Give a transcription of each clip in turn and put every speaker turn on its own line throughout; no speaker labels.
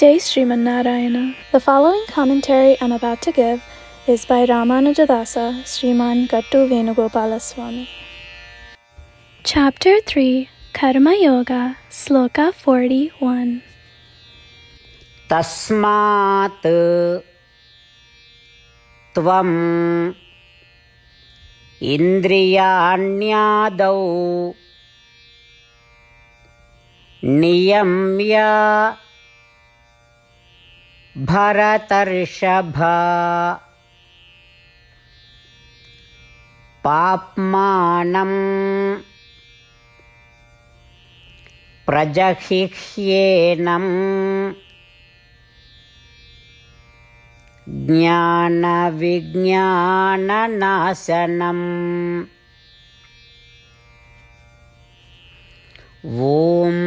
Jai Śrīmad Narayana. The following commentary I'm about to give is by Ramanujadasa Sriman Gattu Venugopala Swami. Chapter 3, Karma Yoga, Sloka 41.
Tasmat Tvam Indriyanyadau Niyamya Bharatarshabha Papmanam Prajahihyenam Jnana Vijnana Nasanam Om.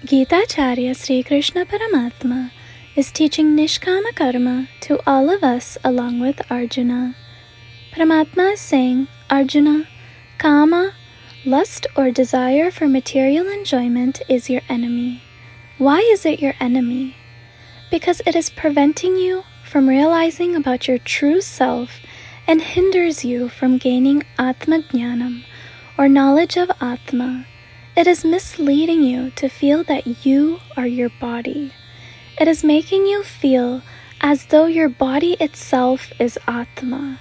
Gita Acharya Sri Krishna Paramatma is teaching Nishkama Karma to all of us along with Arjuna. Paramatma is saying, Arjuna, Kama, lust or desire for material enjoyment is your enemy. Why is it your enemy? Because it is preventing you from realizing about your true self and hinders you from gaining Atma Jnanam or knowledge of Atma. It is misleading you to feel that you are your body. It is making you feel as though your body itself is Atma.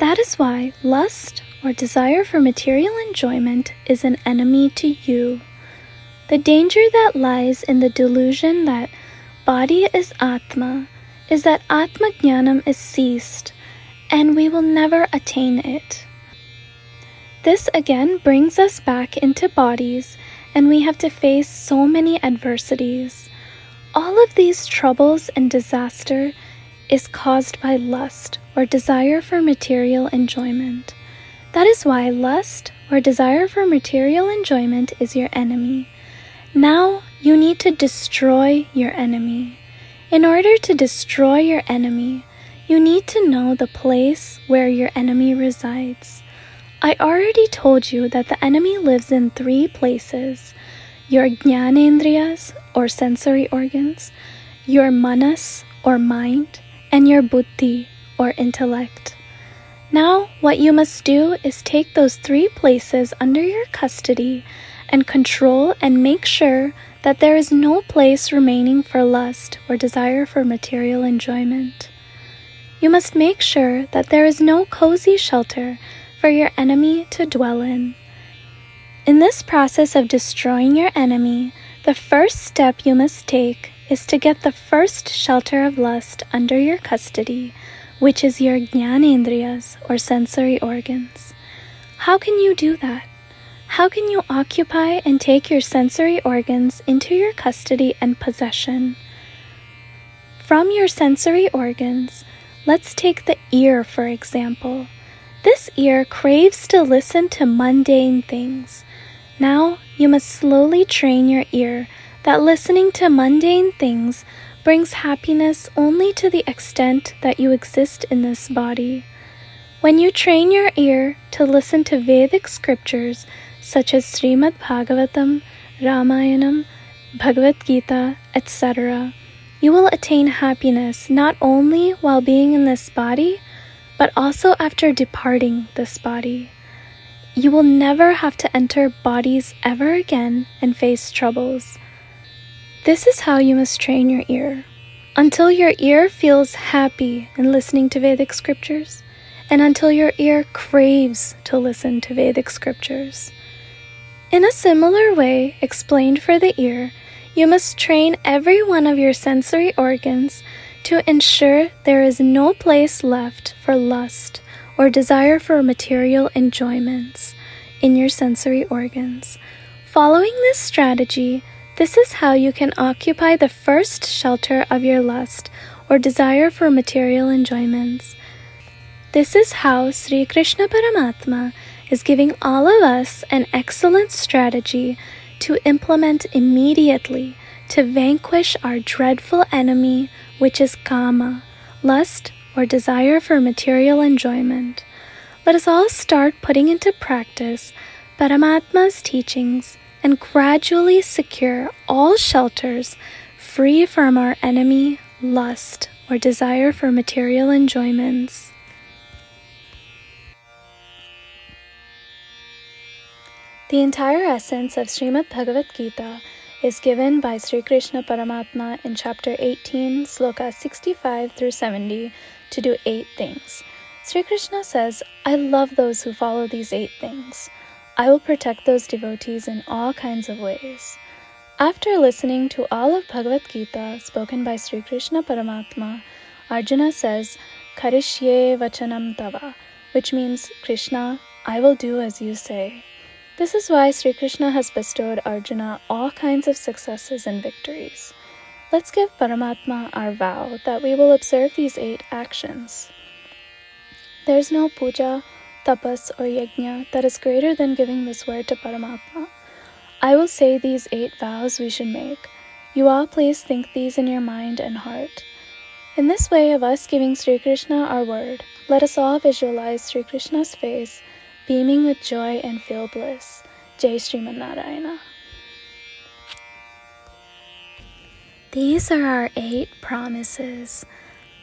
That is why lust or desire for material enjoyment is an enemy to you. The danger that lies in the delusion that body is Atma is that Atma Jnanam is ceased and we will never attain it. This again brings us back into bodies and we have to face so many adversities. All of these troubles and disaster is caused by lust or desire for material enjoyment. That is why lust or desire for material enjoyment is your enemy. Now you need to destroy your enemy. In order to destroy your enemy, you need to know the place where your enemy resides. I already told you that the enemy lives in 3 places: your jnanendriyas or sensory organs, your manas or mind, and your buddhi or intellect. Now what you must do is take those 3 places under your custody and control and make sure that there is no place remaining for lust or desire for material enjoyment. You must make sure that there is no cozy shelter for your enemy to dwell in. In this process of destroying your enemy, the first step you must take is to get the first shelter of lust under your custody, which is your jnanendriyas or sensory organs. How can you do that? How can you occupy and take your sensory organs into your custody and possession? From your sensory organs, let's take the ear for example. This ear craves to listen to mundane things. Now you must slowly train your ear that listening to mundane things brings happiness only to the extent that you exist in this body. When you train your ear to listen to Vedic scriptures such as Śrīmad Bhagavatam, Ramayanam, Bhagavad Gita, etc., you will attain happiness not only while being in this body, but also after departing this body. You will never have to enter bodies ever again and face troubles. This is how you must train your ear. Until your ear feels happy in listening to Vedic scriptures, and until your ear craves to listen to Vedic scriptures. In a similar way explained for the ear, you must train every one of your sensory organs to ensure there is no place left for lust or desire for material enjoyments in your sensory organs. Following this strategy, this is how you can occupy the first shelter of your lust or desire for material enjoyments. This is how Sri Krishna Paramatma is giving all of us an excellent strategy to implement immediately to vanquish our dreadful enemy, which is kama, lust or desire for material enjoyment. Let us all start putting into practice Paramatma's teachings and gradually secure all shelters free from our enemy, lust, or desire for material enjoyments. The entire essence of Śrīmad Bhagavad Gīta is given by Sri Krishna Paramatma in chapter 18, Sloka 65 through 70, to do 8 things. Sri Krishna says, I love those who follow these 8 things. I will protect those devotees in all kinds of ways. After listening to all of Bhagavad Gita spoken by Sri Krishna Paramatma, Arjuna says, Karishye vachanam tava, which means, Krishna, I will do as you say. This is why Sri Krishna has bestowed Arjuna all kinds of successes and victories. Let's give Paramatma our vow that we will observe these 8 actions. There is no puja, tapas, or yajna that is greater than giving this word to Paramatma. I will say these 8 vows we should make. You all please think these in your mind and heart. In this way of us giving Sri Krishna our word, let us all visualize Sri Krishna's face, beaming with joy and feel bliss. Jai Śrīmad Narayana. These are our 8 promises.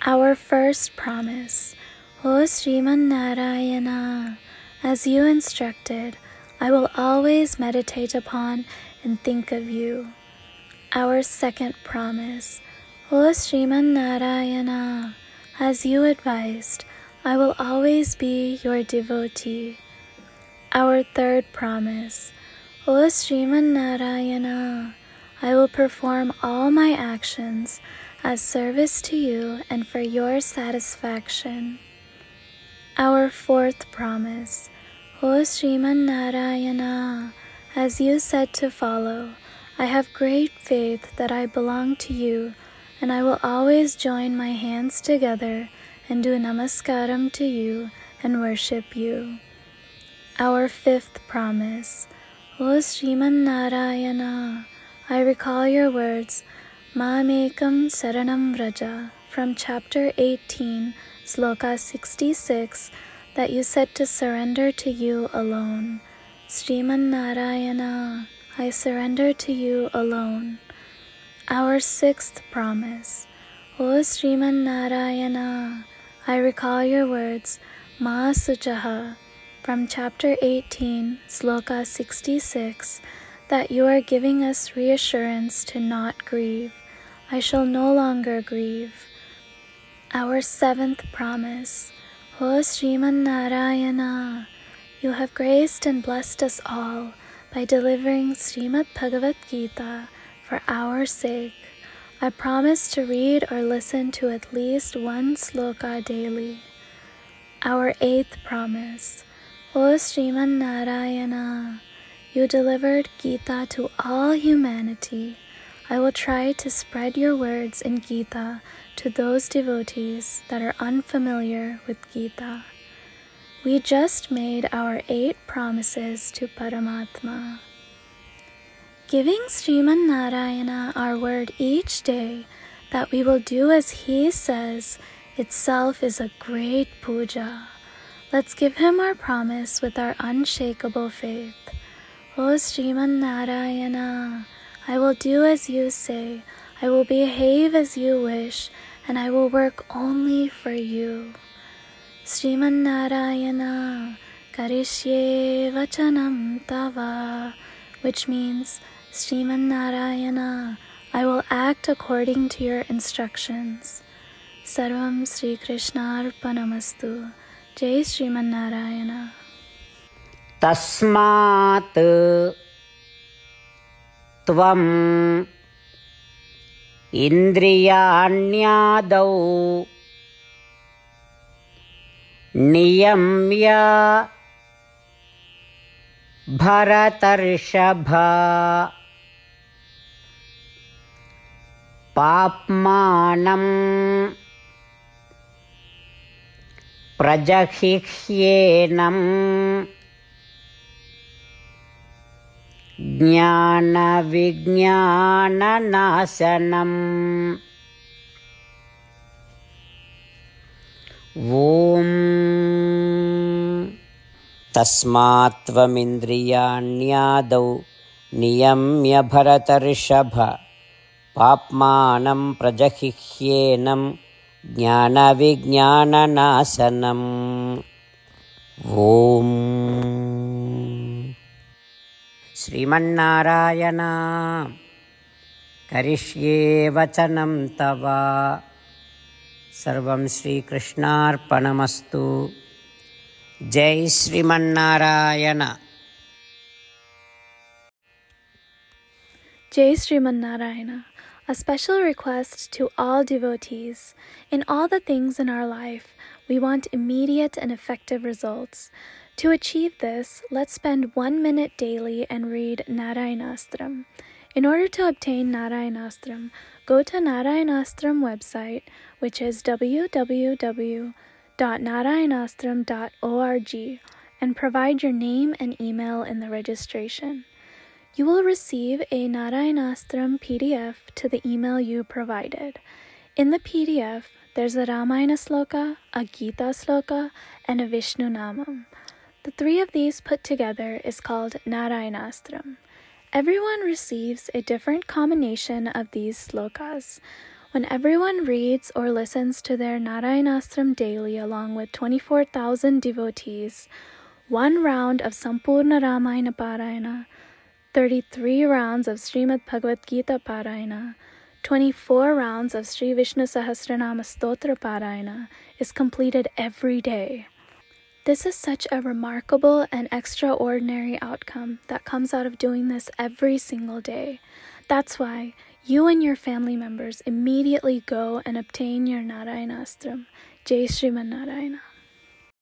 Our first promise, O Śrīmad Narayana, as you instructed, I will always meditate upon and think of you. Our second promise, O Śrīmad Narayana, as you advised, I will always be your devotee. Our third promise, O Śrīmad Narayana, I will perform all my actions as service to you and for your satisfaction. Our fourth promise, O Śrīmad Narayana, as you said to follow, I have great faith that I belong to you, and I will always join my hands together and do namaskaram to you and worship you. Our fifth promise, O Śrīmad Narayana, I recall your words, Mamekam Saranam Vraja, from chapter 18, Sloka 66, that you said to surrender to you alone. Śrīmad Narayana, I surrender to you alone. Our sixth promise, O Śrīmad Narayana, I recall your words, Ma Suchaha, from chapter 18, Sloka 66, that you are giving us reassurance to not grieve. I shall no longer grieve. Our seventh promise, O Śrīmad Narayana, you have graced and blessed us all by delivering Śrīmad Bhagavad Gīta for our sake. I promise to read or listen to at least 1 sloka daily. Our eighth promise, O Śrīmad Narayana, you delivered Gita to all humanity. I will try to spread your words in Gita to those devotees that are unfamiliar with Gita. We just made our 8 promises to Paramatma. Giving Śrīmad Narayana our word each day that we will do as he says itself is a great puja. Let's give him our promise with our unshakable faith. O Śrīmad Narayana, I will do as you say, I will behave as you wish, and I will work only for you. Śrīmad Narayana, Karishye vachanam tava, which means, Śrīmad Narayana, I will act according to your instructions. Sarvam Sri Krishna Arpanamastu. Jai Śrīmad Narayana.
Tasmat tvam indriyanyadau niyamya bharatarshava papmanam prajahihyenam jnana vijnana nasanam. Om tasmat tvamindriyanyadau नियम्य भरतर्षभ पाप्मानं प्रजहिह्येनं ज्ञानविज्ञाननाशनम् ॐ श्रीमन्नारायण करिष्ये वचनं तव सर्वं श्रीकृष्णार्पणमस्तु जय Sriman Narayana
Jai Śrīmad Narayana. A special request to all devotees. In all the things in our life, we want immediate and effective results. To achieve this, let's spend 1 minute daily and read Narayanastram. In order to obtain Narayanastram, go to Narayanastram website, which is www.narayanastram.org, and provide your name and email in the registration. You will receive a Narayanastram PDF to the email you provided. In the PDF, there's a Ramayana Sloka, a Gita Sloka, and a Vishnu Namam. The 3 of these put together is called Narayanastram. Everyone receives a different combination of these slokas. When everyone reads or listens to their Narayanastram daily along with 24,000 devotees, 1 round of Sampurna Ramayana Parayana, 33 rounds of Śrīmad Bhagavad Gīta Parayana, 24 rounds of Sri Vishnu Sahasranama Stotra Parayana is completed every day. This is such a remarkable and extraordinary outcome that comes out of doing this every single day. That's why you and your family members immediately go and obtain your Narayanastram. Jai Śrīmad Narayana.